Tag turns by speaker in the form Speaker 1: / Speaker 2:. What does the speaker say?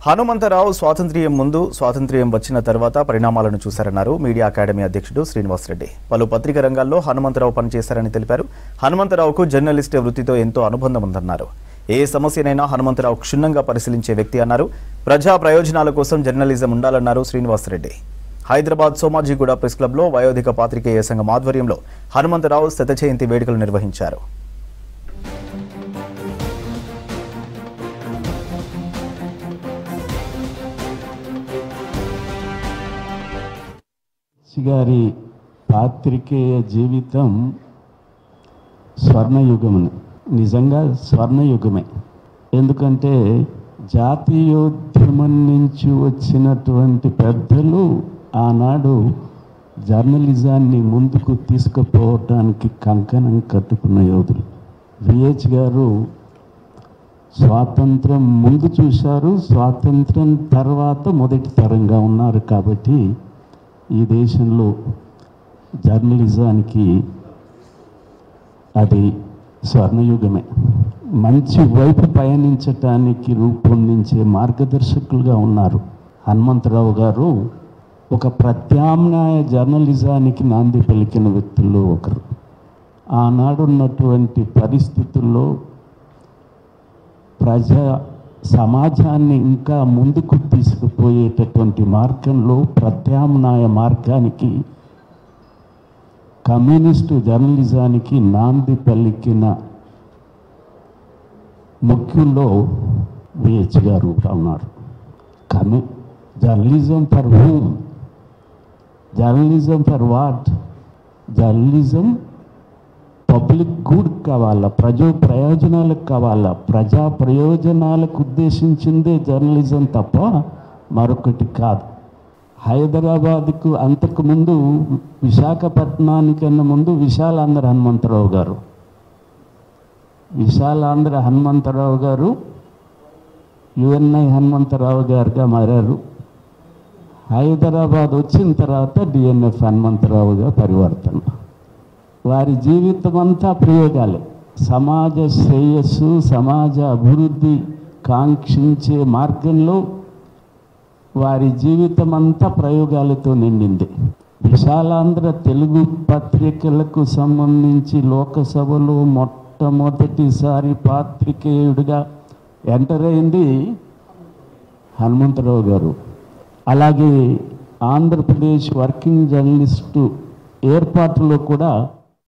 Speaker 1: హనుమంతరావు స్వాతంత్ర్యం ముందు, స్వాతంత్ర్యం వచ్చిన తర్వాత పరిణామాలను చూశారన్నారు మీడియా అకాడమీ అధ్యక్షుడు శ్రీనివాస్ రెడ్డి. పలు పత్రికా రంగాల్లో హనుమంతరావు పనిచేశారని తెలిపారు. హనుమంతరావుకు జర్నలిస్ట్ వృత్తితో ఎంతో అనుబంధం ఉందన్నారు. ఏ సమస్యనైనా హనుమంతరావు క్షుణ్ణంగా పరిశీలించే వ్యక్తి అన్నారు. ప్రజా ప్రయోజనాల కోసం జర్నలిజం ఉండాలన్నారు శ్రీనివాస్ రెడ్డి. హైదరాబాద్ సోమాజిగూడ ప్రెస్ క్లబ్లో వయోధిక పాత్రికేయ సంఘం ఆధ్వర్యంలో హనుమంతరావు శత జయంతి వేడుకలు నిర్వహించారు.
Speaker 2: గారి పాత్రికేయ జీవితం స్వర్ణయుగమే, నిజంగా స్వర్ణయుగమే. ఎందుకంటే జాతీయోద్యమం నుంచి వచ్చినటువంటి పెద్దలు ఆనాడు జర్నలిజాన్ని ముందుకు తీసుకుపోవటానికి కంకణం కట్టుకున్న యోధులు. విహెచ్ గారు స్వాతంత్రం ముందు చూశారు, స్వాతంత్రం తర్వాత మొదటి తరంగా ఉన్నారు. కాబట్టి ఈ దేశంలో జర్నలిజానికి అది స్వర్ణయుగమే. మంచి వైపు పయనించటానికి రూపొందించే మార్గదర్శకులుగా ఉన్నారు. హనుమంతరావు గారు ఒక ప్రత్యామ్నాయ జర్నలిజానికి నాంది పలికిన వ్యక్తుల్లో ఒకరు. ఆనాడున్నటువంటి పరిస్థితుల్లో సమాజాన్ని ఇంకా ముందుకు తీసుకుపోయేటటువంటి మార్గంలో ప్రత్యామ్నాయ మార్గానికి, కమ్యూనిస్టు జర్నలిజానికి నాంది పలికిన ముఖ్యుల్లో విహెచ్ గారు ఉన్నారు. Journalism for whom, journalism for what? Journalism public good కావాలా, ప్రజా ప్రయోజనాలకు కావాలా. ప్రజా ప్రయోజనాలకు ఉద్దేశించిందే జర్నలిజం తప్ప మరొకటి కాదు. హైదరాబాద్కు అంతకుముందు, విశాఖపట్నానికన్నా ముందు విశాలాంధ్ర హనుమంతరావు గారు, విశాలాంధ్ర హనుమంతరావు గారు యుఎన్ఐ హనుమంతరావు గారుగా మారారు. హైదరాబాద్ వచ్చిన తర్వాత డిఎన్ఎఫ్ హనుమంతరావుగా పరివర్తన. వారి జీవితం అంతా ప్రయోగాలే. సమాజ శ్రేయస్సు, సమాజ అభివృద్ధి కాంక్షించే మార్గంలో వారి జీవితం అంతా ప్రయోగాలతో నిండింది. విశాలాంధ్ర తెలుగు పత్రికలకు సంబంధించి లోకసభలో మొట్టమొదటిసారి పాత్రికేయుడిగా ఎంటర్ అయింది హనుమంతరావు గారు. అలాగే ఆంధ్రప్రదేశ్ వర్కింగ్ జర్నలిస్టు ఏర్పాటులో కూడా